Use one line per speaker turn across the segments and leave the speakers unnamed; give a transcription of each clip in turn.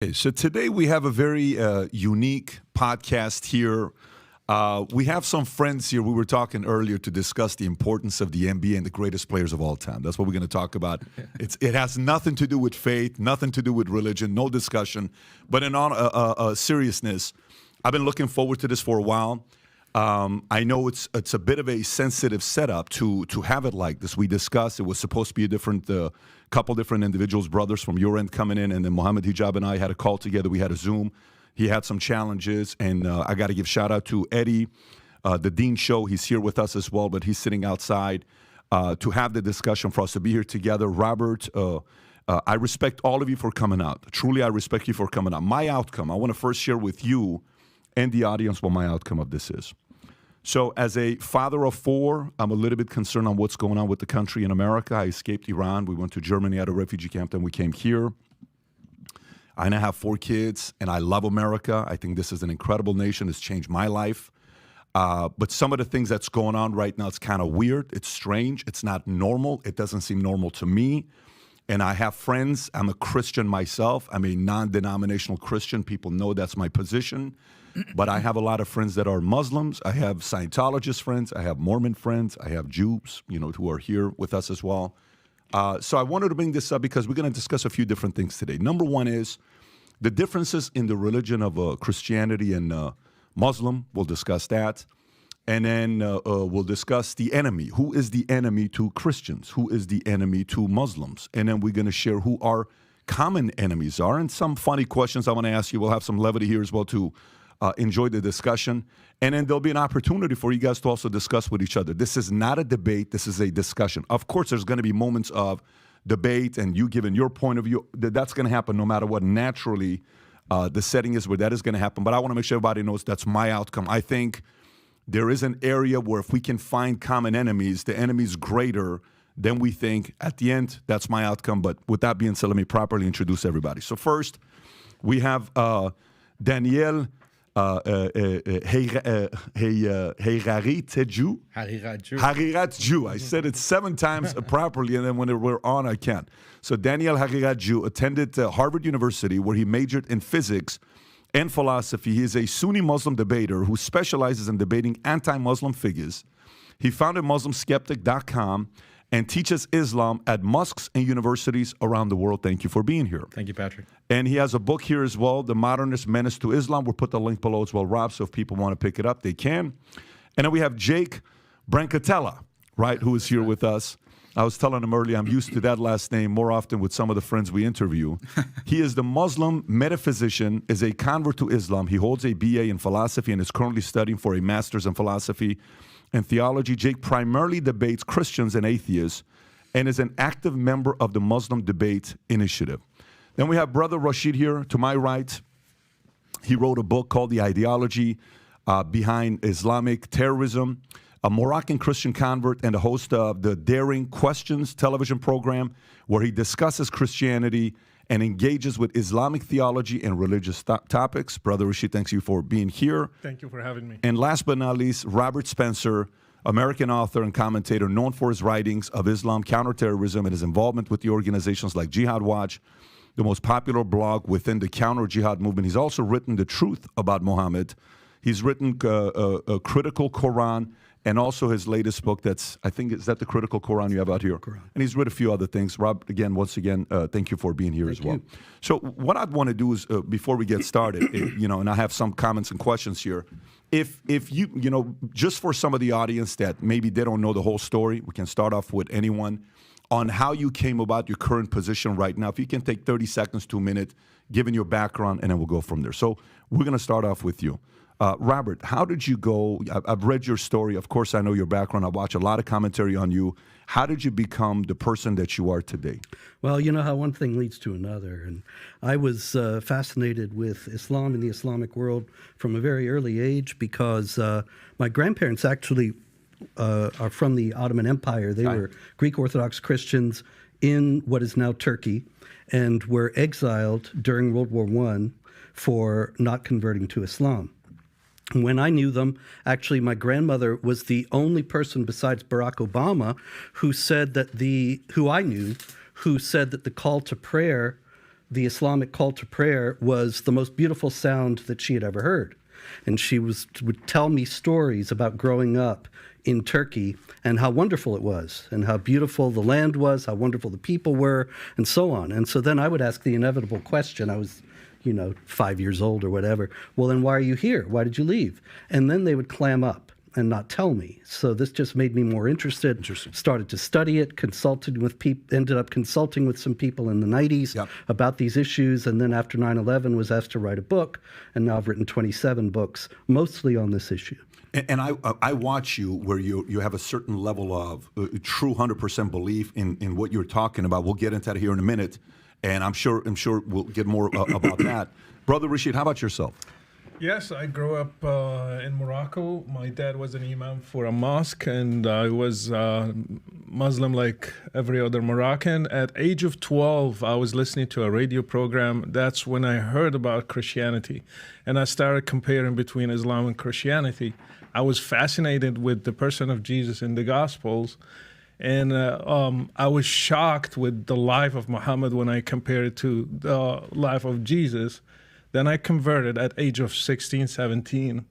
Okay, so today we have a very unique podcast here. We have some friends here. We were talking earlier to discuss the importance of the NBA and the greatest players of all time. That's what we're going to talk about. It has nothing to do with faith, nothing to do with religion, no discussion. But in all seriousness, I've been looking forward to this for a while. I know it's a bit of a sensitive setup to have it like this. We discussed it was supposed to be a different couple different individuals, brothers from your end coming in, and then Mohammed Hijab and I had a call together. We had a Zoom. He had some challenges, and I got to give shout out to Eddie, the Dean Show. He's here with us as well, but he's sitting outside to have the discussion for us to be here together. Robert, I respect all of you for coming out. Truly, I respect you for coming out. My outcome, I want to first share with you and the audience what my outcome of this is. So as a father of four, I'm a little bit concerned on what's going on with the country in America. I escaped Iran. We went to Germany at a refugee camp, then we came here. I now have 4 kids, and I love America. I think this is an incredible nation. It's changed my life. But some of the things that's going on right now, it's kind of weird. It's strange. It's not normal. It doesn't seem normal to me. And I have friends. I'm a Christian myself. I'm a non-denominational Christian. People know that's my position. But I have a lot of friends that are Muslims. I have Scientologist friends. I have Mormon friends. I have Jews, who are here with us as well. So I wanted to bring this up because we're going to discuss a few different things today. Number one is the differences in the religion of Christianity and Muslim. We'll discuss that. And then we'll discuss the enemy. Who is the enemy to Christians? Who is the enemy to Muslims? And then we're going to share who our common enemies are. And some funny questions I want to ask you. We'll have some levity here as well to enjoy the discussion. And then there'll be an opportunity for you guys to also discuss with each other. This is not a debate. This is a discussion. Of course, there's going to be moments of debate and you giving your point of view. That's going to happen no matter what. Naturally, the setting is where that is going to happen. But I want to make sure everybody knows that's my outcome. I think there is an area where if we can find common enemies, the enemy's greater than we think. At the end, that's my outcome. But with that being said, let me properly introduce everybody. So first, we have Daniel Haqiqtjou. I said it 7 times properly, and then when we're on, I can't. So Daniel Haqiqtjou attended Harvard University, where he majored in physics and philosophy. He is a Sunni Muslim debater who specializes in debating anti-Muslim figures. He founded MuslimSkeptic.com and teaches Islam at mosques and universities around the world. Thank you for being here.
Thank you, Patrick.
And he has a book here as well, The Modernist Menace to Islam. We'll put the link below as well, Rob, so if people want to pick it up, they can. And then we have Jake Brancatella, right, who is here with us. I was telling him earlier, I'm used to that last name more often with some of the friends we interview. He is the Muslim metaphysician, is a convert to Islam. He holds a BA in philosophy and is currently studying for a master's in philosophy and theology. Jake primarily debates Christians and atheists and is an active member of the Muslim Debate Initiative. Then we have Brother Rashid here to my right. He wrote a book called The Ideology Behind Islamic Terrorism, a Moroccan Christian convert and a host of the Daring Questions television program, where he discusses Christianity and engages with Islamic theology and religious topics. Brother Rashid, thanks you for being here.
Thank you for having me.
And last but not least, Robert Spencer, American author and commentator known for his writings of Islam, counterterrorism, and his involvement with the organizations like Jihad Watch, the most popular blog within the counter-jihad movement. He's also written The Truth About Muhammad. He's written a Critical Quran, and also his latest book that's, I think, is that the Critical Quran you have out here?
Quran.
And he's written a few other things. Rob, again, once again, thank you for being here as well.
You.
So what I'd want to do is, before we get started, and I have some comments and questions here, if you, just for some of the audience that maybe they don't know the whole story, we can start off with anyone on how you came about your current position right now. If you can take 30 seconds to a minute, given your background, and then we'll go from there. So we're going to start off with you. Robert, how did you go? I've read your story. Of course, I know your background. I watch a lot of commentary on you. How did you become the person that you are today?
Well, you know how one thing leads to another. And I was fascinated with Islam and the Islamic world from a very early age because my grandparents actually are from the Ottoman Empire. They were Greek Orthodox Christians in what is now Turkey and were exiled during World War I for not converting to Islam. When I knew them, actually, my grandmother was the only person besides Barack Obama who said that who said that the call to prayer the Islamic call to prayer was the most beautiful sound that she had ever heard. And she would tell me stories about growing up in Turkey and how wonderful it was and how beautiful the land was, how wonderful the people were, and so on. And so then I would ask the inevitable question. I was, 5 years old or whatever. Well, then why are you here? Why did you leave? And then they would clam up and not tell me. So this just made me more interested.
Interesting.
Started to study it, consulted with people, ended up consulting with some people in the 90s about these issues, and then after 9/11 was asked to write a book, and now I've written 27 books, mostly on this issue.
And I watch you where you have a certain level of true 100% belief in what you're talking about. We'll get into that here in a minute, and I'm sure we'll get more about that. Brother Rashid, how about yourself?
Yes, I grew up in Morocco. My dad was an imam for a mosque, and I was Muslim like every other Moroccan. At age of 12, I was listening to a radio program. That's when I heard about Christianity, and I started comparing between Islam and Christianity. I was fascinated with the person of Jesus in the Gospels, and I was shocked with the life of Muhammad when I compared it to the life of Jesus. Then I converted at age of 16, 17.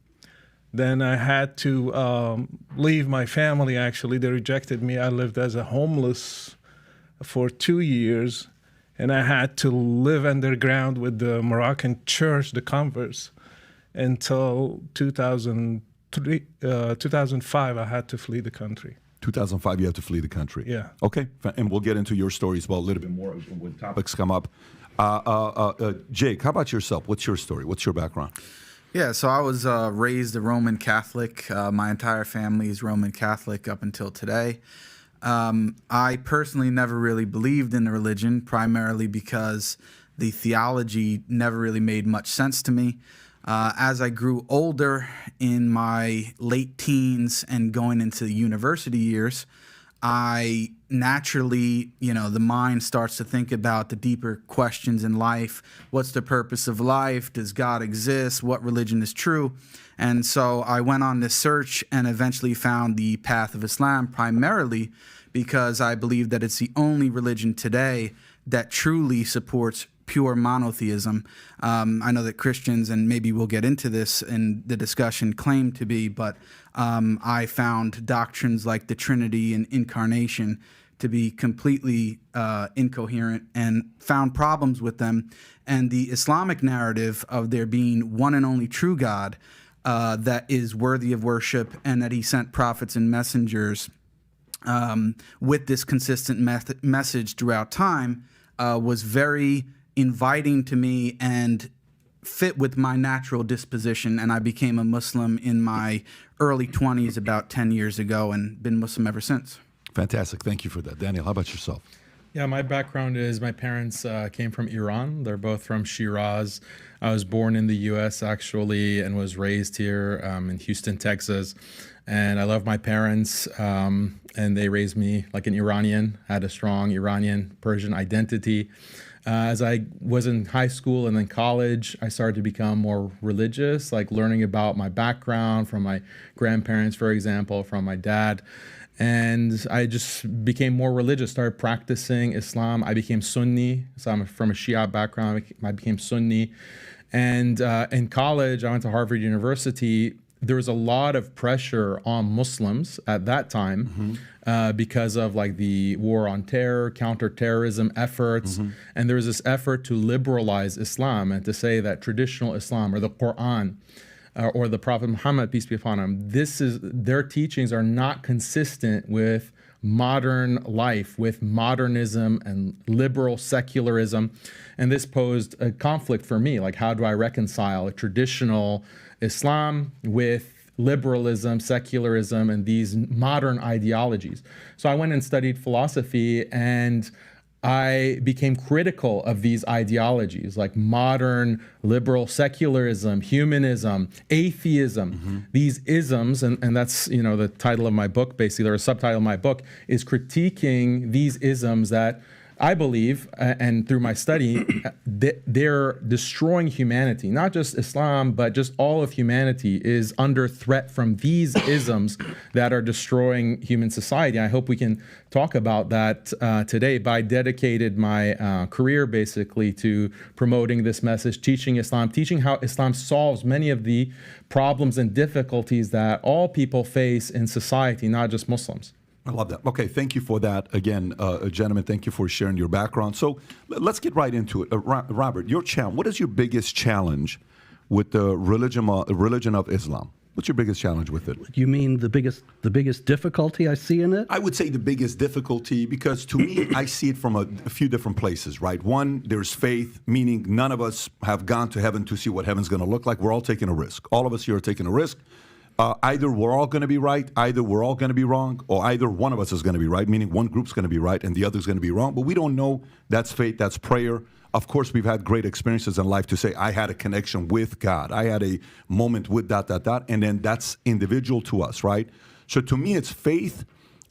Then I had to leave my family, actually. They rejected me. I lived as a homeless for 2 years, and I had to live underground with the Moroccan church, the converts, until 2005, I had to flee the country.
2005, you have to flee the country.
Yeah.
Okay, and we'll get into your story as well a little bit more when topics come up. Jake, how about yourself? What's your story? What's your background?
Yeah, so I was raised a Roman Catholic. My entire family is Roman Catholic up until today. I personally never really believed in the religion, primarily because the theology never really made much sense to me. As I grew older in my late teens and going into the university years, I naturally, the mind starts to think about the deeper questions in life. What's the purpose of life? Does God exist? What religion is true? And so I went on this search and eventually found the path of Islam, primarily because I believe that it's the only religion today that truly supports pure monotheism. I know that Christians, and maybe we'll get into this in the discussion, claim to be, but I found doctrines like the Trinity and incarnation to be completely incoherent and found problems with them. And the Islamic narrative of there being one and only true God that is worthy of worship and that he sent prophets and messengers with this consistent message throughout time was very inviting to me and fit with my natural disposition, and I became a Muslim in my early 20s about 10 years ago and been Muslim ever since.
Fantastic. Thank you for that. Daniel, how about yourself?
Yeah, my background is my parents came from Iran. They're both from Shiraz. I was born in the U.S. actually and was raised here in Houston, Texas. And I love my parents, and they raised me like an Iranian, had a strong Iranian Persian identity. As I was in high school and then college, I started to become more religious, like learning about my background from my grandparents, for example, from my dad. And I just became more religious, started practicing Islam. I became Sunni, so I'm from a Shia background. I became Sunni. And in college, I went to Harvard University. There was a lot of pressure on Muslims at that time because of like the war on terror, counterterrorism efforts. And there was this effort to liberalize Islam and to say that traditional Islam or the Quran or the Prophet Muhammad, peace be upon him, their teachings are not consistent with modern life, with modernism and liberal secularism. And this posed a conflict for me. Like, how do I reconcile a traditional Islam with liberalism, secularism, and these modern ideologies? So I went and studied philosophy, and I became critical of these ideologies like modern liberal secularism, humanism, atheism, these isms, and that's, the title of my book, basically, or a subtitle of my book, is critiquing these isms that I believe, and through my study, they're destroying humanity. Not just Islam, but just all of humanity is under threat from these isms that are destroying human society. I hope we can talk about that today. But I dedicated my career basically to promoting this message, teaching Islam, teaching how Islam solves many of the problems and difficulties that all people face in society, not just Muslims.
I love that. Okay, thank you for that. Again, gentlemen, thank you for sharing your background. So let's get right into it. Robert, your challenge. What is your biggest challenge with the religion of Islam? What's your biggest challenge with it?
You mean the biggest difficulty I see in it?
I would say the biggest difficulty, because to me, I see it from a few different places, right? One, there's faith, meaning none of us have gone to heaven to see what heaven's going to look like. We're all taking a risk. All of us here are taking a risk. Either we're all going to be right, either we're all going to be wrong, or either one of us is going to be right, meaning one group's going to be right and the other's going to be wrong. But we don't know. That's faith, that's prayer. Of course, we've had great experiences in life to say, I had a connection with God. I had a moment with ... And then that's individual to us, right? So to me, it's faith,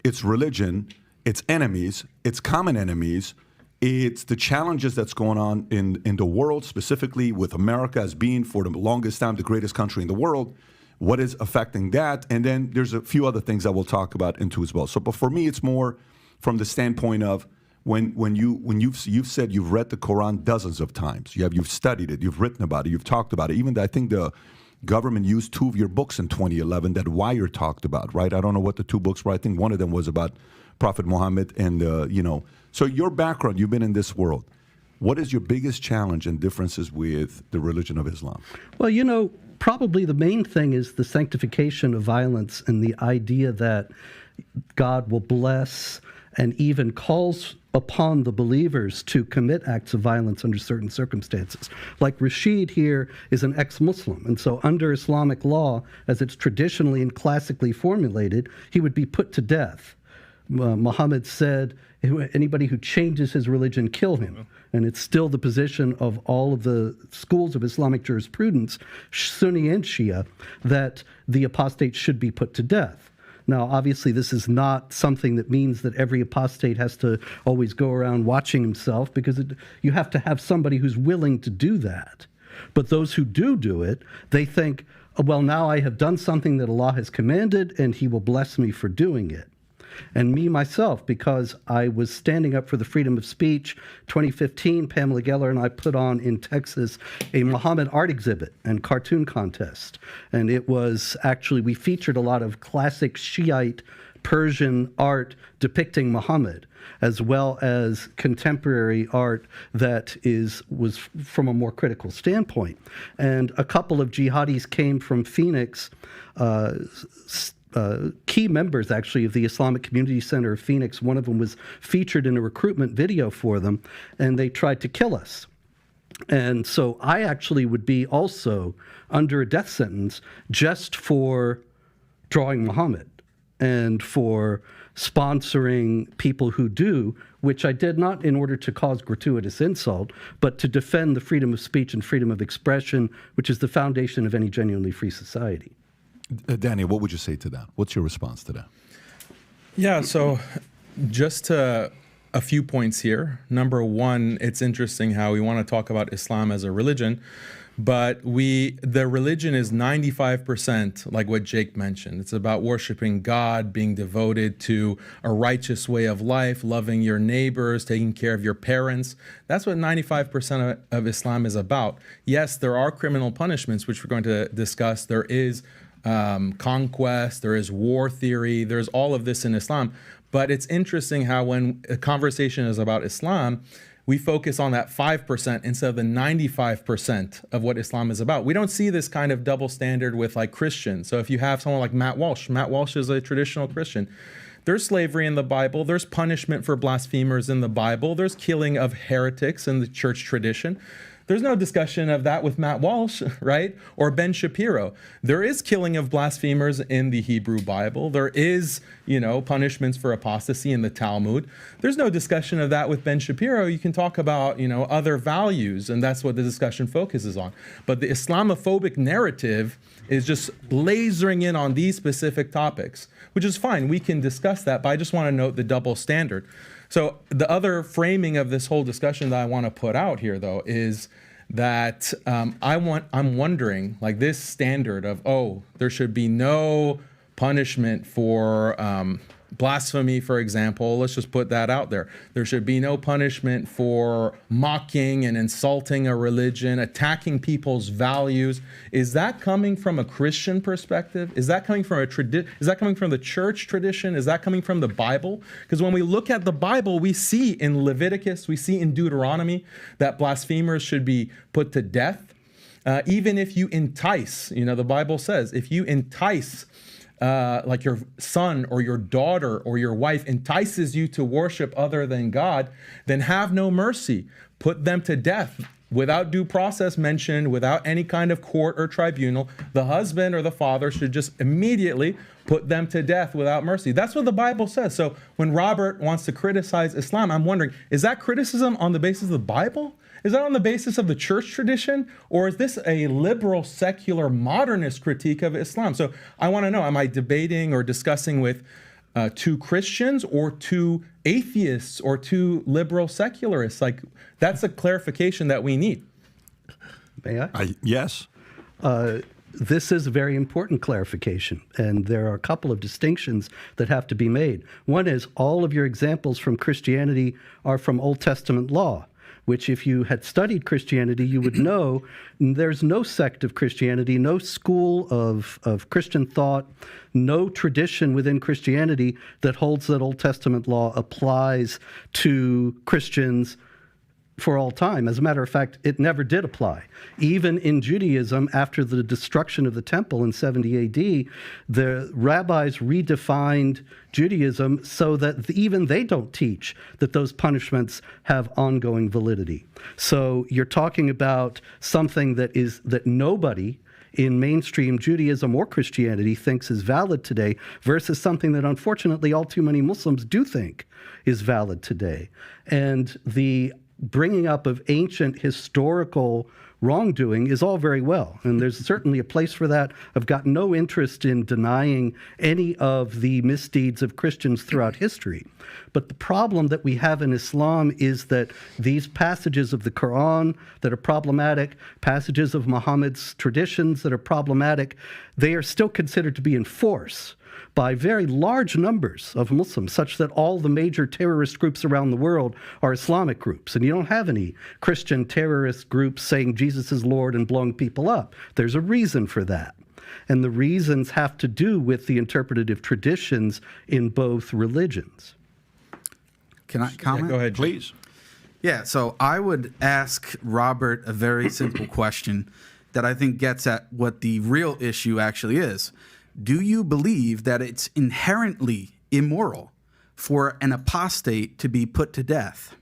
it's religion, it's enemies, it's common enemies. It's the challenges that's going on in the world, specifically with America as being, for the longest time, the greatest country in the world. What is affecting that? And then there's a few other things that we'll talk about into as well. So, but for me, it's more from the standpoint of when you've said you've read the Quran dozens of times. You've studied it, you've written about it, you've talked about it. Even I think the government used 2 of your books in 2011 that Wire talked about, right? I don't know what the 2 books were. I think one of them was about Prophet Muhammad and So your background, you've been in this world. What is your biggest challenge and differences with the religion of Islam?
Well, probably the main thing is the sanctification of violence and the idea that God will bless and even calls upon the believers to commit acts of violence under certain circumstances. Like Rashid here is an ex-Muslim, and so under Islamic law, as it's traditionally and classically formulated, he would be put to death. Muhammad said, anybody who changes his religion, kill him. And it's still the position of all of the schools of Islamic jurisprudence, Sunni and Shia, that the apostate should be put to death. Now, obviously, this is not something that means that every apostate has to always go around watching himself, because you have to have somebody who's willing to do that. But those who do it, they think, well, now I have done something that Allah has commanded, and He will bless me for doing it. And me, myself, because I was standing up for the freedom of speech, 2015, Pamela Geller and I put on in Texas a Muhammad art exhibit and cartoon contest. And it was actually, we featured a lot of classic Shiite Persian art depicting Muhammad, as well as contemporary art that was from a more critical standpoint. And a couple of jihadis came from Phoenix, key members, actually, of the Islamic Community Center of Phoenix. One of them was featured in a recruitment video for them, and they tried to kill us. And so I actually would be also under a death sentence just for drawing Muhammad and for sponsoring people who do, which I did not in order to cause gratuitous insult, but to defend the freedom of speech and freedom of expression, which is the foundation of any genuinely free society.
Daniel, what would you say to that? What's your response to that?
Yeah, so just a few points here. Number one, it's interesting how we want to talk about Islam as a religion, but the religion is 95%, like what Jake mentioned. It's about worshiping God, being devoted to a righteous way of life, loving your neighbors, taking care of your parents. That's what 95% of Islam is about. Yes, there are criminal punishments, which we're going to discuss. There is conquest, there is war theory, there's all of this in Islam. But it's interesting how when a conversation is about Islam, we focus on that 5% instead of the 95% of what Islam is about. We don't see this kind of double standard with like Christians. So if you have someone like Matt Walsh is a traditional Christian. There's slavery in the Bible, there's punishment for blasphemers in the Bible, there's killing of heretics in the church tradition. There's no discussion of that with Matt Walsh, right? Or Ben Shapiro. There is killing of blasphemers in the Hebrew Bible. There is, punishments for apostasy in the Talmud. There's no discussion of that with Ben Shapiro. You can talk about, other values, and that's what the discussion focuses on. But the Islamophobic narrative is just lasering in on these specific topics, which is fine. We can discuss that, but I just want to note the double standard. So the other framing of this whole discussion that I want to put out here, though, is that I'm wondering, like, this standard of, there should be no punishment for blasphemy, for example. Let's just put that out there. There should be no punishment for mocking and insulting a religion, attacking people's values. Is that coming from a Christian perspective? Is that coming from is that coming from the church tradition? Is that coming from the Bible? Because when we look at the Bible, we see in Leviticus, we see in Deuteronomy that blasphemers should be put to death. Even if you entice, the Bible says, if you entice like your son or your daughter or your wife entices you to worship other than God, then have no mercy. Put them to death without due process mentioned, without any kind of court or tribunal. The husband or the father should just immediately put them to death without mercy. That's what the Bible says. So when Robert wants to criticize Islam, I'm wondering, is that criticism on the basis of the Bible? Is that on the basis of the church tradition? Or is this a liberal, secular, modernist critique of Islam? So I want to know, am I debating or discussing with two Christians or two atheists or two liberal secularists? Like, that's a clarification that we need.
May I?
Yes.
This is a very important clarification, and there are a couple of distinctions that have to be made. One is all of your examples from Christianity are from Old Testament law, which if you had studied Christianity, you would know there's no sect of Christianity, no school of Christian thought, no tradition within Christianity that holds that Old Testament law applies to Christians for all time. As a matter of fact, it never did apply. Even in Judaism, after the destruction of the temple in 70 AD, the rabbis redefined Judaism so that even they don't teach that those punishments have ongoing validity. So you're talking about something that nobody in mainstream Judaism or Christianity thinks is valid today versus something that unfortunately all too many Muslims do think is valid today. And the bringing up of ancient historical wrongdoing is all very well, and there's certainly a place for that. I've got no interest in denying any of the misdeeds of Christians throughout history. But the problem that we have in Islam is that these passages of the Quran that are problematic, passages of Muhammad's traditions that are problematic, they are still considered to be in force by very large numbers of Muslims, such that all the major terrorist groups around the world are Islamic groups. And you don't have any Christian terrorist groups saying Jesus is Lord and blowing people up. There's a reason for that. And the reasons have to do with the interpretative traditions in both religions.
Can I comment?
Yeah, go ahead,
Please.
Yeah, so I would ask Robert a very simple question that I think gets at what the real issue actually is. Do you believe that it's inherently immoral for an apostate to be put to death?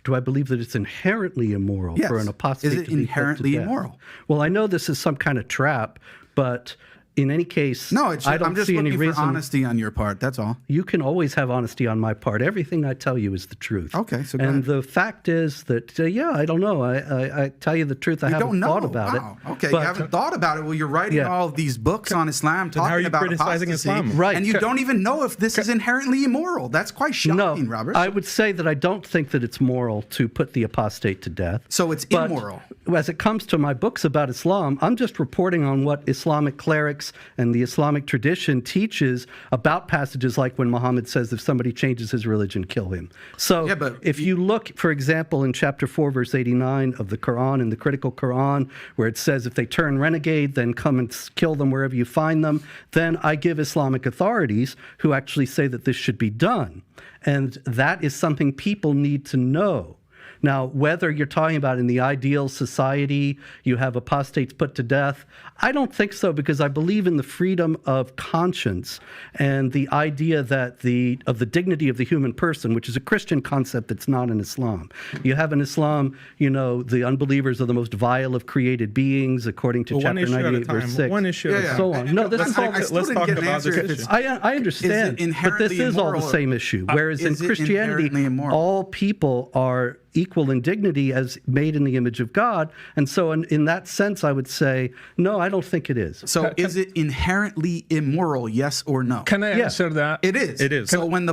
Do I believe that it's inherently immoral for an apostate to be put to death? Is it inherently immoral? Well, I know this is some kind of trap, but in any case,
no,
I don't
I'm just
see any
looking for
reason.
honesty on your part. That's all.
You can always have honesty on my part. Everything I tell you is the truth.
Okay, so go
and
ahead.
the fact is that I don't know. I tell you the truth. I haven't thought about it.
Okay,
but,
you haven't thought about it. Well, you're writing all of these books on Islam,
how are
talking
you
about
criticizing
apostasy,
Islam?
Right.
And you don't even know if this is inherently immoral. That's quite shocking,
No,
Robert.
I would say that I don't think that it's moral to put the apostate to death.
So it's
But
immoral.
As it comes to my books about Islam, I'm just reporting on what Islamic clerics and the Islamic tradition teaches about passages like when Muhammad says, if somebody changes his religion, kill him. So
Yeah, but
if you look, for example, in chapter 4, verse 89 of the Quran, in the critical Quran, where it says, if they turn renegade, then come and kill them wherever you find them, then I give Islamic authorities who actually say that this should be done. And that is something people need to know. Now, whether you're talking about in the ideal society, you have apostates put to death, I don't think so, because I believe in the freedom of conscience and the idea that of the dignity of the human person, which is a Christian concept that's not in Islam. You have in Islam, the unbelievers are the most vile of created beings, according to chapter 98, verse 6.
One issue at a time.
So on. No, this is all.
Let's talk about this issue.
I understand, but this is all the same issue. Whereas in
Is it
Christianity,
inherently immoral?
all people are equal in dignity as made in the image of God. And so in that sense, I would say, no, I don't think it is.
So is it inherently immoral, yes or no?
Can I answer that?
It is.
It is.
So when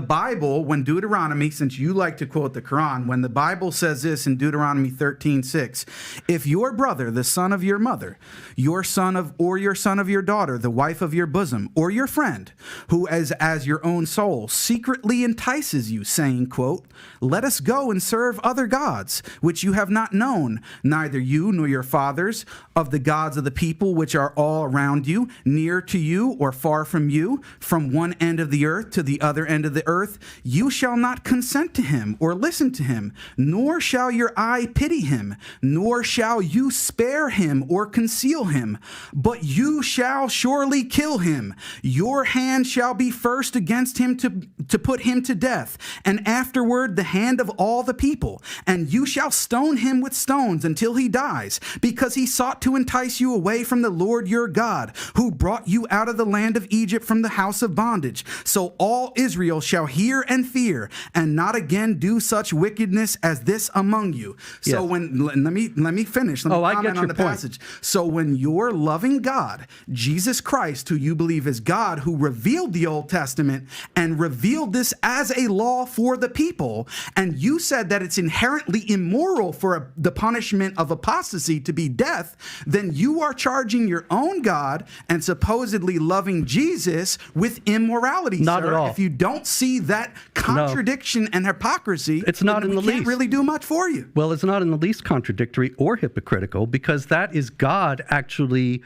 Deuteronomy, since you like to quote the Quran, when the Bible says this in Deuteronomy 13:6, if your brother, the son of your mother, your son of your daughter, the wife of your bosom, or your friend, who as your own soul secretly entices you, saying, quote, let us go and serve other gods, which you have not known, neither you nor your fathers, of the gods of the people which are all around you, near to you or far from you, from one end of the earth to the other end of the earth, you shall not consent to him or listen to him, nor shall your eye pity him, nor shall you spare him or conceal him, but you shall surely kill him. Your hand shall be first against him to put him to death, and afterward the hand of all the people. And you shall stone him with stones until he dies, because he sought to entice you away from the Lord your God, who brought you out of the land of Egypt from the house of bondage. So all Israel shall hear and fear, and not again do such wickedness as this among you. So let me finish. Let me comment on the passage. So when your loving God, Jesus Christ, who you believe is God, who revealed the Old Testament and revealed this as a law for the people, and you said that it's inherently immoral for the punishment of apostasy to be death, then you are charging your own God and supposedly loving Jesus with immorality.
Not
sir.
at all.
If you don't see that contradiction and hypocrisy,
it's not in the least.
Can't really do much for you.
Well, it's not in the least contradictory or hypocritical, because that is God actually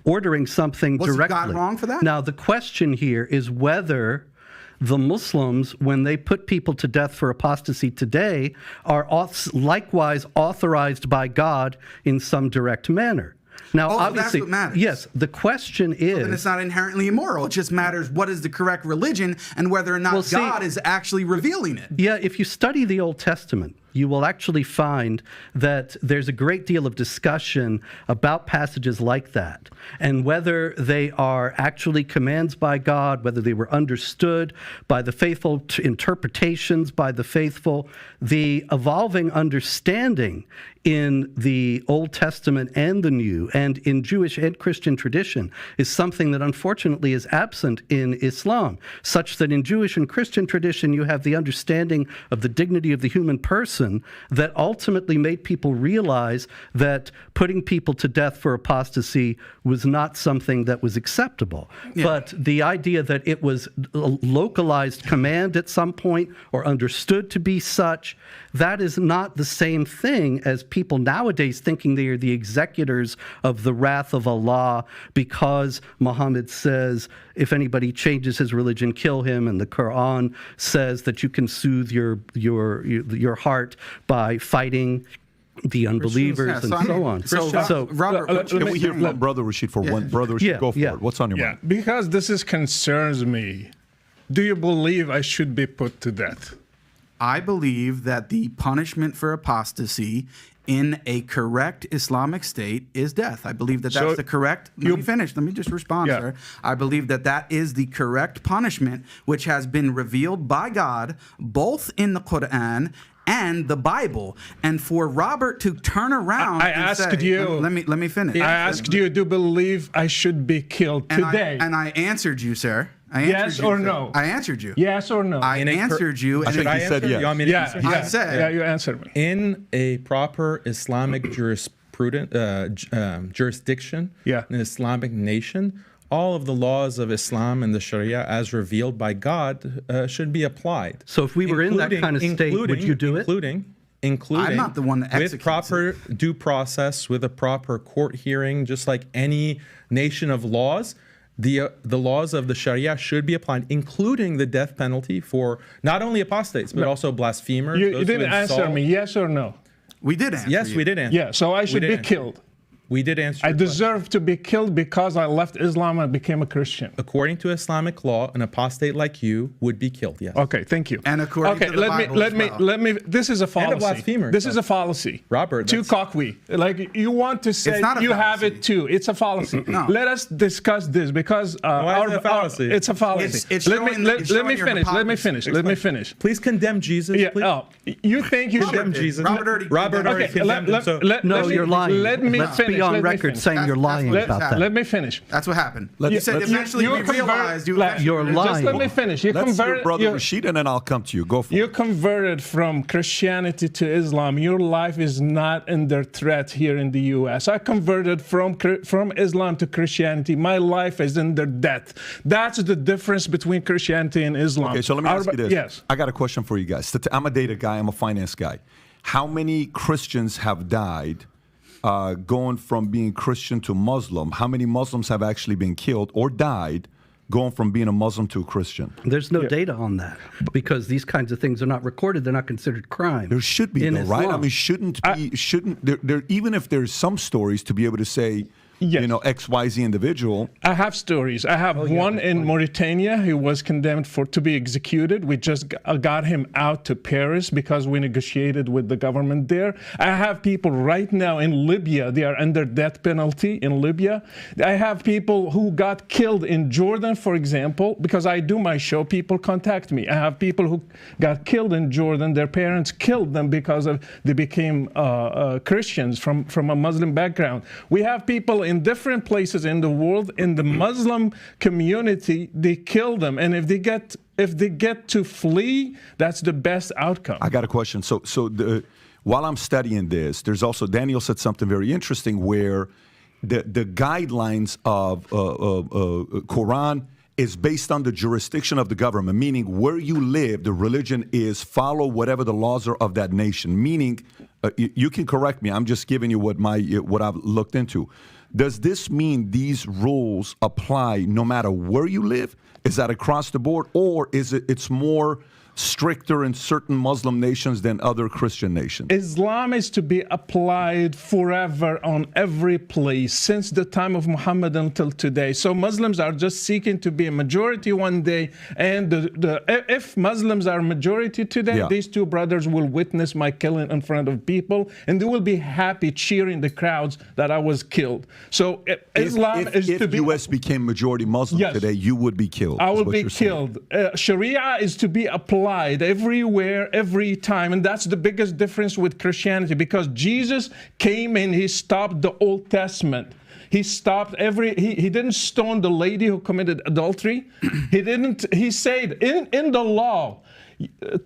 ordering something directly.
Was God wrong for that?
Now, the question here is whether the Muslims, when they put people to death for apostasy today, are likewise authorized by God in some direct manner. Now, obviously,
that's what matters.
Yes, the question is...
Then it's not inherently immoral. It just matters what is the correct religion and whether or not God is actually revealing it.
Yeah, if you study the Old Testament, you will actually find that there's a great deal of discussion about passages like that, and whether they are actually commands by God, whether they were understood by the faithful, interpretations by the faithful. The evolving understanding in the Old Testament and the New, and in Jewish and Christian tradition, is something that unfortunately is absent in Islam, such that in Jewish and Christian tradition you have the understanding of the dignity of the human person that ultimately made people realize that putting people to death for apostasy was not something that was acceptable. Yeah. But the idea that it was a localized command at some point or understood to be such, that is not the same thing as people nowadays thinking they are the executors of the wrath of Allah because Muhammad says, if anybody changes his religion, kill him, and the Quran says that you can soothe your heart by fighting the unbelievers and so on.
So Robert,
can we hear from Brother Rashid for one? Brother Rashid, go for it. What's on your mind?
Because this concerns me. Do you believe I should be put to death?
I believe that the punishment for apostasy in a correct Islamic state is death. I believe that that's the correct... Let me finish. Let me just respond, sir. I believe that that is the correct punishment which has been revealed by God both in the Quran and the Bible. And for Robert to turn around let me finish.
I asked you, do you believe I should be killed today?
And I answered you, sir.
Yes or no?
I answered you.
Yes or no?
I answered you.
I think he said yes.
You want me to answer?
I said.
Yeah, you answered me.
In a proper Islamic jurisdiction, an Islamic nation, all of the laws of Islam and the Sharia as revealed by God should be applied.
So if we were in that kind of state, would you do it?
Including
I'm not the one that
with proper due process, with a proper court hearing, just like any nation of laws. The laws of the Sharia should be applied, including the death penalty for not only apostates, but also blasphemers.
You didn't answer me, yes or no?
We did answer
Yes,
you.
we did answer.
Yeah, so I should be killed.
We did answer
I
your question.
deserve to be killed because I left Islam and became a Christian.
According to Islamic law, an apostate like you would be killed, yes.
Okay, thank you.
And according to the Bible as well. let
me. This is a fallacy.
blasphemer.
This is a fallacy.
Robert,
Too cocky. Like you want to say
not a
you have
fallacy.
it too. It's a fallacy.
No.
Let us discuss this because
Why is it a fallacy?
it's a fallacy.
It's
let
showing-
me
it's showing your
finish. Let me
hypocrisy.
finish. Let me finish.
Please condemn Jesus.
Yeah.
please.
Oh, you think you
Condemn
should?
Jesus.
Robert
already
Okay,
condemned him. So
No, you're lying.
Let me
Let's
finish.
be on
let me
record
finish.
saying you're lying
Let-
about that.
Let me finish.
That's what happened.
Let's-
You said
let's-
eventually we realized you eventually
You're lying.
Just let me finish. You
Let's hear
converted.
Brother Rashid, and then I'll come to you. Go for
You
it.
converted from Christianity to Islam. Your life is not under threat here in the U.S. I converted from Islam to Christianity. My life is under death. That's the difference between Christianity and Islam.
Okay, so let me ask you this.
Yes.
I got a question for you guys. I'm a data guy. I'm a finance guy. How many Christians have died going from being Christian to Muslim? How many Muslims have actually been killed or died going from being a Muslim to a Christian?
There's no data on that because these kinds of things are not recorded. They're not considered crime.
There should be,
in
though, right? I
Islam.
mean, shouldn't there even if there's some stories to be able to say,
Yes.
you know, XYZ individual.
I have stories. I have one in Mauritania who was condemned to be executed. We just got him out to Paris because we negotiated with the government there. I have people right now in Libya. They are under death penalty in Libya. I have people who got killed in Jordan, for example, because I do my show. People contact me. I have people who got killed in Jordan. Their parents killed them because they became Christians from a Muslim background. We have people in different places in the world, in the Muslim community, they kill them, and if they get to flee, that's the best outcome.
I got a question. While I'm studying this, there's also Daniel said something very interesting where the guidelines of Quran is based on the jurisdiction of the government, meaning where you live, the religion is follow whatever the laws are of that nation. Meaning, you can correct me. I'm just giving you what I've looked into. Does this mean these rules apply no matter where you live? Is that across the board, or is it's more stricter in certain Muslim nations than other Christian nations?
Islam is to be applied forever on every place since the time of Muhammad until today. So Muslims are just seeking to be a majority one day, and if Muslims are a majority today, these two brothers will witness my killing in front of people, and they will be happy cheering the crowds that I was killed. So Islam is to be.
If U.S. became majority Muslim today, you would be killed.
I will be killed. Sharia is to be applied everywhere, every time, and that's the biggest difference with Christianity, because Jesus came and he stopped the Old Testament. He stopped he didn't stone the lady who committed adultery. He said in the law,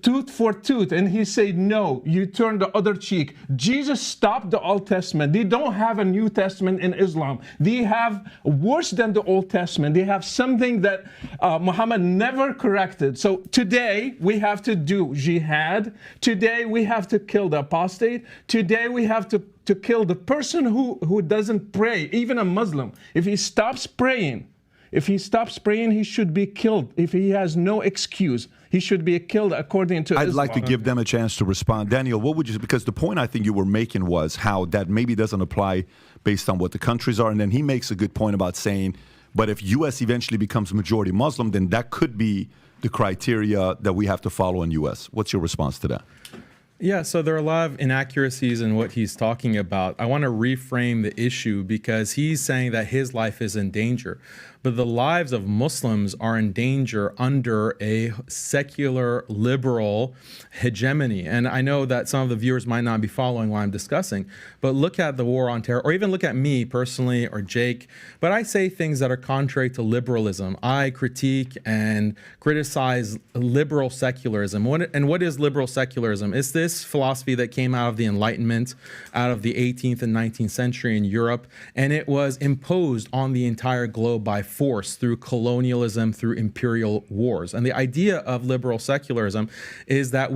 tooth for tooth, and he said no, you turn the other cheek. Jesus stopped the Old Testament. They don't have a New Testament in Islam. They have worse than the Old Testament. They have something that Muhammad never corrected. So today we have to do jihad. Today we have to kill the apostate. Today we have to kill the person who doesn't pray, even a Muslim. If he stops praying, he should be killed. If he has no excuse, he should be killed according to Islam.
I'd like to give them a chance to respond. Daniel, what would you, because the point I think you were making was how that maybe doesn't apply based on what the countries are. And then he makes a good point about saying, but if U.S. eventually becomes majority Muslim, then that could be the criteria that we have to follow in U.S. What's your response to that?
Yeah, so there are a lot of inaccuracies in what he's talking about. I want to reframe the issue because he's saying that his life is in danger. But the lives of Muslims are in danger under a secular, liberal hegemony. And I know that some of the viewers might not be following what I'm discussing, but look at the war on terror, or even look at me personally, or Jake. But I say things that are contrary to liberalism. I critique and criticize liberal secularism. What is liberal secularism? It's this philosophy that came out of the Enlightenment, out of the 18th and 19th century in Europe, and it was imposed on the entire globe by force through colonialism, through imperial wars. And the idea of liberal secularism is that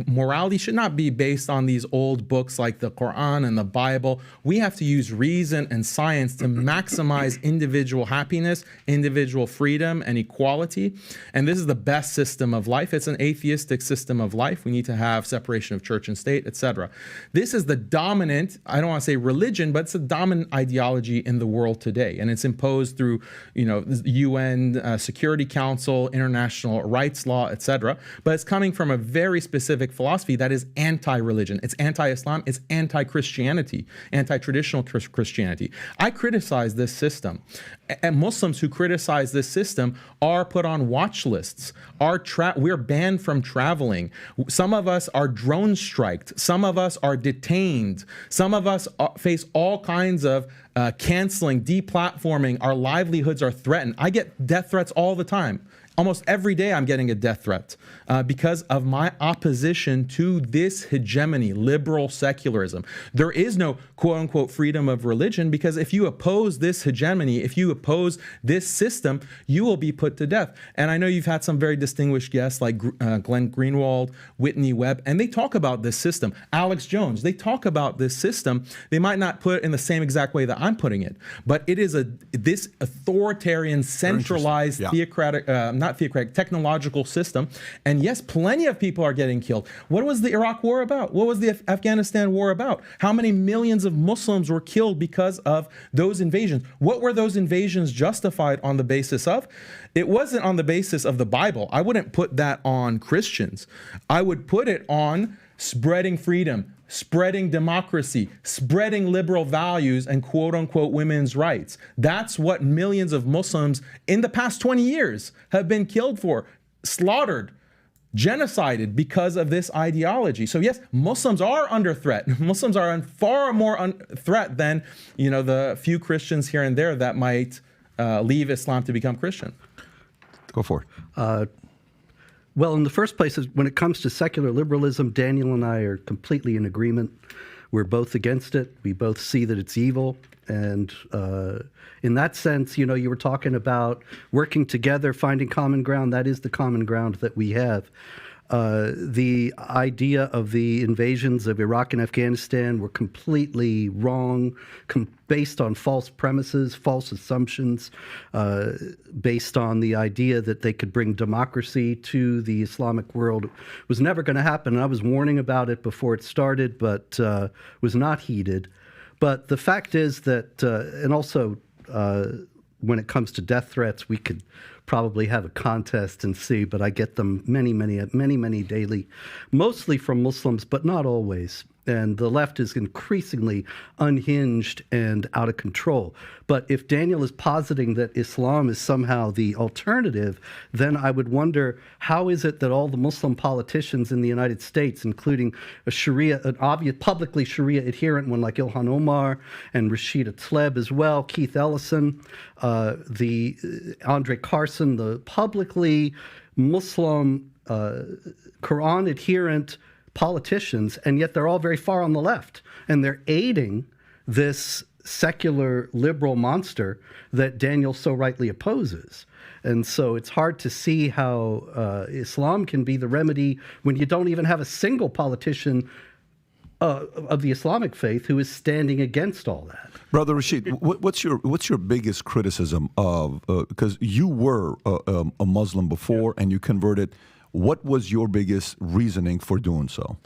morality should not be based on these old books like the Quran and the Bible. We have to use reason and science to maximize individual happiness, individual freedom, and equality. And this is the best system of life. It's an atheistic system of life. We need to have separation of church and state, etc. This is the dominant, I don't want to say religion, but it's a dominant ideology in the world today. And it's imposed through, the UN Security Council, international rights law, etc. But it's coming from a very specific philosophy that is anti-religion. It's anti-Islam, it's anti-Christianity, anti-traditional Christianity. I criticize this system. And Muslims who criticize this system are put on watch lists. We're banned from traveling. Some of us are drone striked. Some of us are detained. Some of us face all kinds of canceling, deplatforming. Our livelihoods are threatened. I get death threats all the time. Almost every day I'm getting a death threat because of my opposition to this hegemony, liberal secularism. There is no quote unquote freedom of religion because if you oppose this hegemony, if you oppose this system, you will be put to death. And I know you've had some very distinguished guests like Glenn Greenwald, Whitney Webb, and they talk about this system. Alex Jones, they talk about this system. They might not put it in the same exact way that I'm putting it, but it is this authoritarian, centralized, theocratic, technological system. And yes, plenty of people are getting killed. What was the Iraq war about? What was the Afghanistan war about? How many millions of Muslims were killed because of those invasions? What were those invasions justified on the basis of? It wasn't on the basis of the Bible. I wouldn't put that on Christians. I would put it on spreading freedom, spreading democracy, spreading liberal values and quote unquote women's rights. That's what millions of Muslims in the past 20 years have been killed for, slaughtered, genocided because of this ideology. So yes, Muslims are under threat. Muslims are far more threat than, the few Christians here and there that might leave Islam to become Christian.
Go for it.
Well, in the first place, when it comes to secular liberalism, Daniel and I are completely in agreement. We're both against it. We both see that it's evil. And in that sense, you were talking about working together, finding common ground. That is the common ground that we have. The idea of the invasions of Iraq and Afghanistan were completely wrong, based on false premises, false assumptions, based on the idea that they could bring democracy to the Islamic world. It was never going to happen. And I was warning about it before it started, but was not heeded. But the fact is that, and also when it comes to death threats, we could probably have a contest and see, but I get them many daily, mostly from Muslims, but not always. And the left is increasingly unhinged and out of control. But if Daniel is positing that Islam is somehow the alternative, then I would wonder, how is it that all the Muslim politicians in the United States, including an obvious publicly Sharia adherent one like Ilhan Omar and Rashid Tlaib as well, Keith Ellison, the Andre Carson, the publicly Muslim Quran adherent politicians, and yet they're all very far on the left, and they're aiding this secular liberal monster that Daniel so rightly opposes. And so it's hard to see how Islam can be the remedy when you don't even have a single politician of the Islamic faith who is standing against all that.
Brother Rashid, what's your biggest criticism of, because you were a Muslim before and you converted. What was your biggest reasoning for doing so?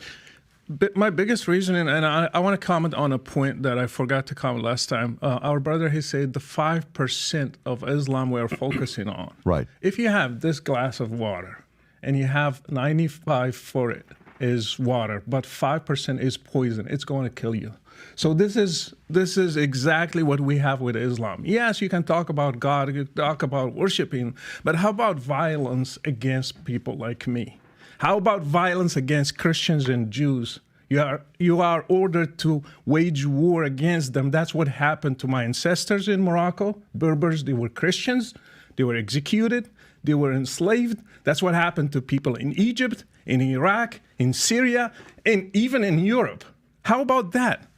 My biggest reasoning, and I want to comment on a point that I forgot to comment last time. Our brother, he said the 5% of Islam we're focusing on.
Right. If
you have this glass of water and you have 95 for it is water, but 5% is poison, it's going to kill you. So this is exactly what we have with Islam. Yes, you can talk about God, you can talk about worshiping, but how about violence against people like me? How about violence against Christians and Jews? You are ordered to wage war against them. That's what happened to my ancestors in Morocco. Berbers, they were Christians, they were executed, they were enslaved. That's what happened to people in Egypt, in Iraq, in Syria, and even in Europe. How about that?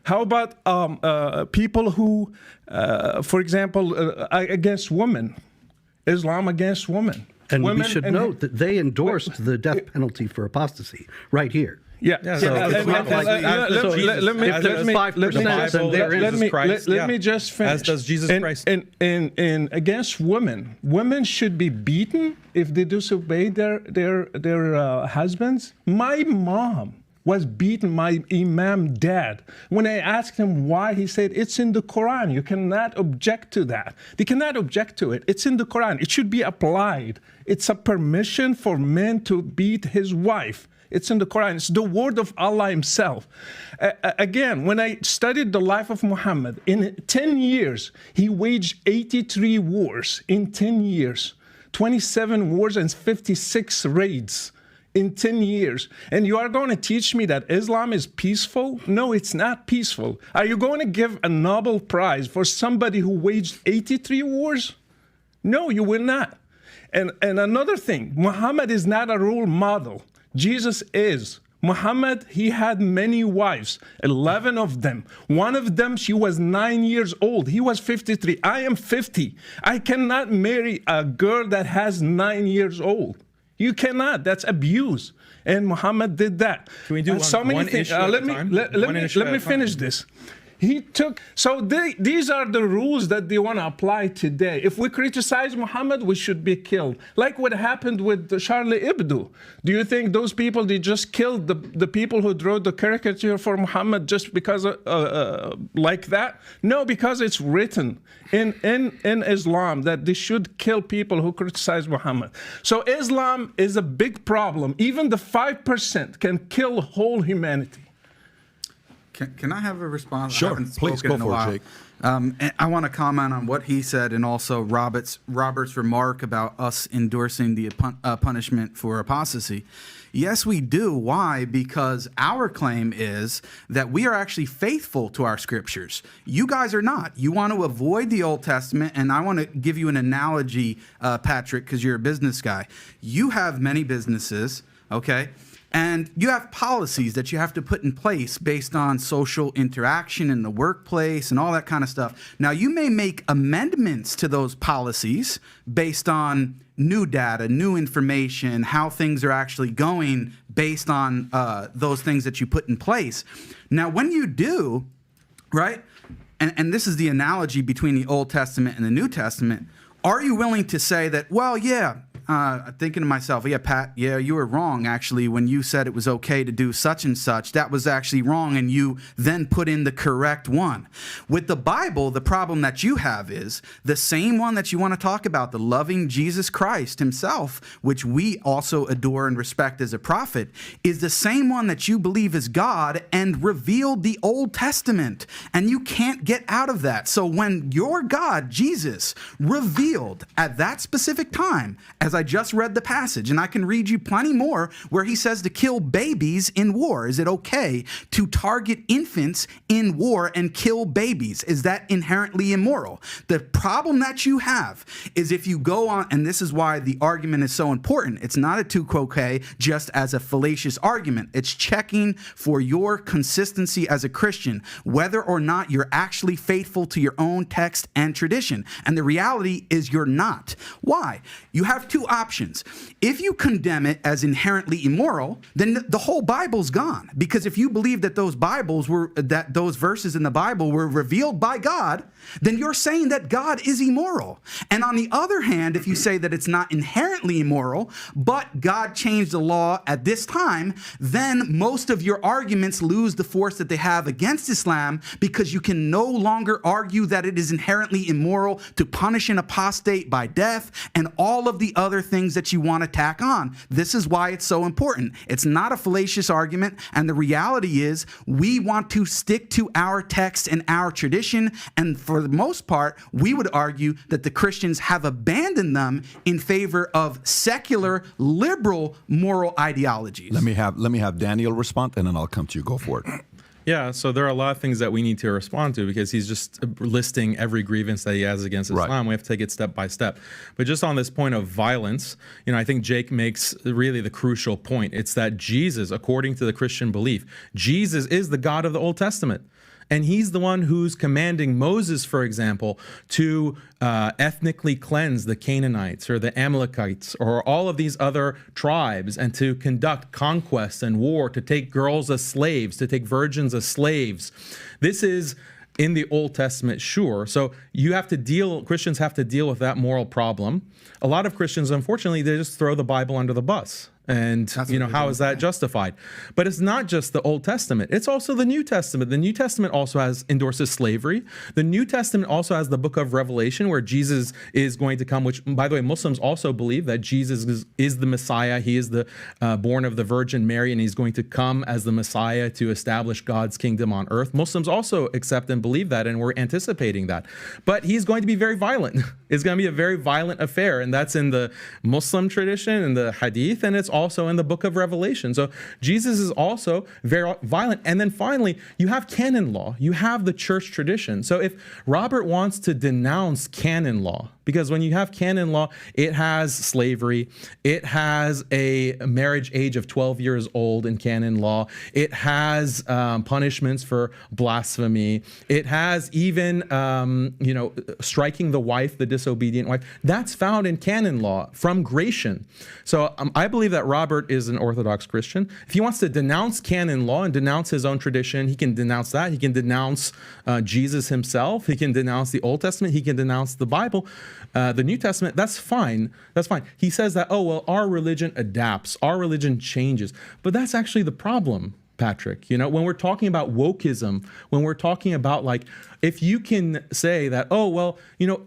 How about people who, for example, against women, Islam against women?
And we should note that they endorsed the death penalty for apostasy right here.
Yeah.
So it's not like
let me just finish.
As does Jesus Christ.
And against women, women should be beaten if they disobey their husbands. My mom was beating my imam dad. When I asked him why, he said, it's in the Quran. You cannot object to that. They cannot object to it. It's in the Quran. It should be applied. It's a permission for men to beat his wife. It's in the Quran. It's the word of Allah himself. Again, when I studied the life of Muhammad, in 10 years, he waged 83 wars in 10 years, 27 wars and 56 raids in 10 years. And you are going to teach me that Islam is peaceful? No, it's not peaceful. Are you going to give a Nobel Prize for somebody who waged 83 wars? No, you will not. And another thing, Muhammad is not a role model. Jesus is. Muhammad, he had many wives, 11 of them. One of them, she was 9 years old. He was 53. I am 50. I cannot marry a girl that has 9 years old. You cannot. That's abuse. And Muhammad did that.
Can we do one issue at a time?
Let me finish this. He took, so these are the rules that they want to apply today. If we criticize Muhammad, we should be killed. Like what happened with Charlie Hebdo. Do you think those people, they just killed the people who drew the caricature for Muhammad just because like that? No, because it's written in Islam that they should kill people who criticize Muhammad. So Islam is a big problem. Even the 5% can kill whole humanity.
Can I have a response?
Sure,
I haven't
please
spoken
go
in a
for it,
while.
Jake.
And I want to comment on what he said and also Robert's remark about us endorsing the punishment for apostasy. Yes, we do. Why? Because our claim is that we are actually faithful to our scriptures. You guys are not. You want to avoid the Old Testament, and I want to give you an analogy, Patrick, because you're a business guy. You have many businesses, okay? And you have policies that you have to put in place based on social interaction in the workplace and all that kind of stuff. Now, you may make amendments to those policies based on new data, new information, how things are actually going based on those things that you put in place. Now, when you do, right, and this is the analogy between the Old Testament and the New Testament, are you willing to say that, well, yeah, thinking to myself, yeah, Pat, yeah, you were wrong, actually, when you said it was okay to do such and such. That was actually wrong, and you then put in the correct one. With the Bible, the problem that you have is the same one that you want to talk about, the loving Jesus Christ himself, which we also adore and respect as a prophet, is the same one that you believe is God and revealed the Old Testament. And you can't get out of that. So when your God, Jesus, revealed at that specific time, as I just read the passage, and I can read you plenty more where he says to kill babies in war. Is it okay to target infants in war and kill babies? Is that inherently immoral? The problem that you have is if you go on, and this is why the argument is so important. It's not a tu quoque just as a fallacious argument. It's checking for your consistency as a Christian, whether or not you're actually faithful to your own text and tradition. And the reality is you're not. Why? You have two options. If you condemn it as inherently immoral, then the whole Bible's gone. Because if you believe that those verses in the Bible were revealed by God, then you're saying that God is immoral. And on the other hand, if you say that it's not inherently immoral, but God changed the law at this time, then most of your arguments lose the force that they have against Islam, because you can no longer argue that it is inherently immoral to punish an apostate by death and all of the other things that you want to tack on. This is why it's so important. It's not a fallacious argument, and the reality is we want to stick to our text and our tradition, and for the most part, we would argue that the Christians have abandoned them in favor of secular, liberal, moral ideologies.
Let me have Daniel respond, and then I'll come to you. Go for it.
Yeah, so there are a lot of things that we need to respond to, because he's just listing every grievance that he has against Islam. Right. We have to take it step by step. But just on this point of violence, I think Jake makes really the crucial point. It's that Jesus, according to the Christian belief, Jesus is the God of the Old Testament. And he's the one who's commanding Moses, for example, to ethnically cleanse the Canaanites or the Amalekites or all of these other tribes, and to conduct conquest and war, to take girls as slaves, to take virgins as slaves. This is in the Old Testament, sure. So Christians have to deal with that moral problem. A lot of Christians, unfortunately, they just throw the Bible under the bus. And, how is that justified? But it's not just the Old Testament. It's also the New Testament. The New Testament also endorses slavery. The New Testament also has the book of Revelation where Jesus is going to come, which, by the way, Muslims also believe that Jesus is the Messiah. He is the born of the Virgin Mary, and he's going to come as the Messiah to establish God's kingdom on earth. Muslims also accept and believe that, and we're anticipating that. But he's going to be very violent. It's going to be a very violent affair, and that's in the Muslim tradition and the Hadith, and it's also in the book of Revelation. So Jesus is also very violent. And then finally, you have canon law. You have the church tradition. So if Robert wants to denounce canon law, because when you have canon law, it has slavery, it has a marriage age of 12 years old in canon law, it has punishments for blasphemy, it has even, striking the wife, the disobedient wife. That's found in canon law from Gratian. So I believe that Robert is an Orthodox Christian. If he wants to denounce canon law and denounce his own tradition, he can denounce that. He can denounce Jesus himself. He can denounce the Old Testament. He can denounce the Bible. The New Testament, that's fine. That's fine. He says that, our religion adapts, our religion changes. But that's actually the problem, Patrick. When we're talking about wokeism, when we're talking about if you can say that,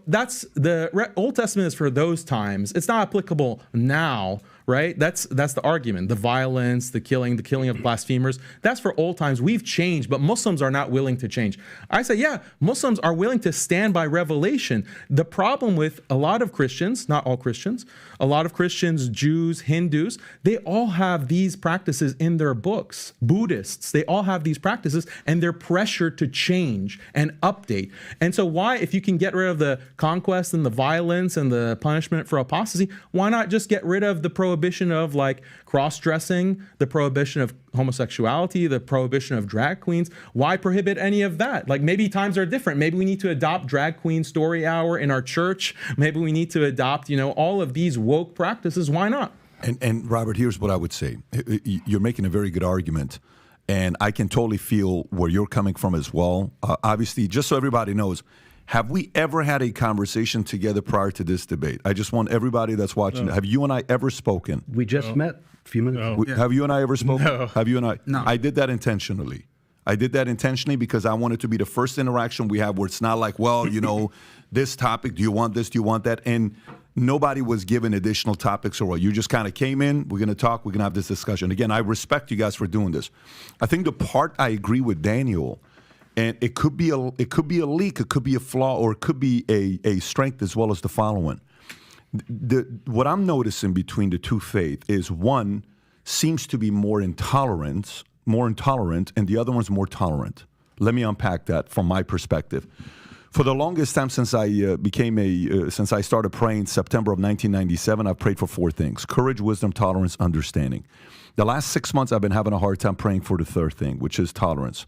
that's the Old Testament is for those times, it's not applicable now, right? That's the argument. The violence, the killing of blasphemers, that's for old times. We've changed, but Muslims are not willing to change. I say, yeah, Muslims are willing to stand by revelation. The problem with a lot of Christians, not all Christians, a lot of Christians, Jews, Hindus, they all have these practices in their books. Buddhists, they all have these practices, and they're pressured to change and update. And so if you can get rid of the conquest and the violence and the punishment for apostasy, why not just get rid of the prohibition of cross-dressing, the prohibition of homosexuality, the prohibition of drag queens? Why prohibit any of that? Maybe times are different. Maybe we need to adopt drag queen story hour in our church. Maybe we need to adopt, all of these woke practices. Why not?
And Robert, here's what I would say. You're making a very good argument. And I can totally feel where you're coming from as well. Obviously, just so everybody knows, have we ever had a conversation together prior to this debate? I just want everybody that's watching, have you and I ever spoken?
We just met a few minutes ago.
Have you and I ever spoken?
No.
Have you and I?
No.
I did that intentionally. Because I wanted to be the first interaction we have where it's not this topic, do you want this, do you want that? And nobody was given additional topics or what. You just kind of came in, we're going to talk, we're going to have this discussion. Again, I respect you guys for doing this. I think the part I agree with Daniel, and it could be a leak, it could be a flaw, or it could be a strength as well as the following. What I'm noticing between the two faiths is one seems to be more intolerant, and the other one's more tolerant. Let me unpack that from my perspective. For the longest time since I started praying September of 1997, I've prayed for four things: courage, wisdom, tolerance, understanding. The last 6 months, I've been having a hard time praying for the third thing, which is tolerance.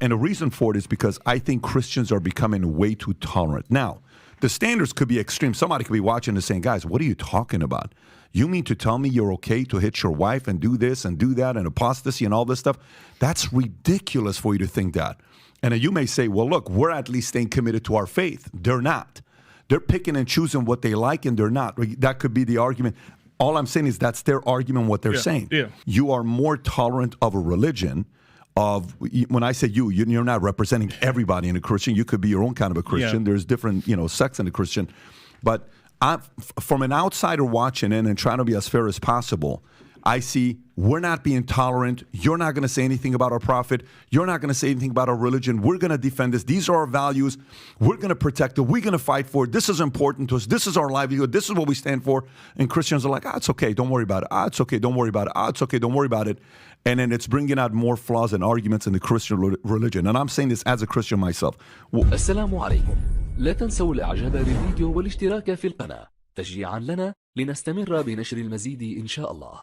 And the reason for it is because I think Christians are becoming way too tolerant. Now, the standards could be extreme. Somebody could be watching and saying, guys, what are you talking about? You mean to tell me you're okay to hit your wife and do this and do that and apostasy and all this stuff? That's ridiculous for you to think that. And then you may say, well, look, we're at least staying committed to our faith. They're not. They're picking and choosing what they like, and they're not. That could be the argument. All I'm saying is that's their argument, what they're saying.
Yeah.
You are more tolerant of a religion. When I say you're not representing everybody in a Christian. You could be your own kind of a Christian.
Yeah.
There's different, sects in a Christian. But from an outsider watching in and trying to be as fair as possible, I see we're not being tolerant. You're not going to say anything about our prophet. You're not going to say anything about our religion. We're going to defend this. These are our values. We're going to protect it. We're going to fight for it. This is important to us. This is our livelihood. This is what we stand for. And Christians are like, it's okay. Don't worry about it. It's okay. Don't worry about it. It's okay. Don't worry about it. And then it's bringing out more flaws and arguments in the Christian religion. And I'm saying this as a Christian myself.
السلام عليكم. لا تنسوا الإعجاب بالفيديو والاشتراك في القناة تشجيعا لنا لنستمر بنشر المزيد إن شاء الله.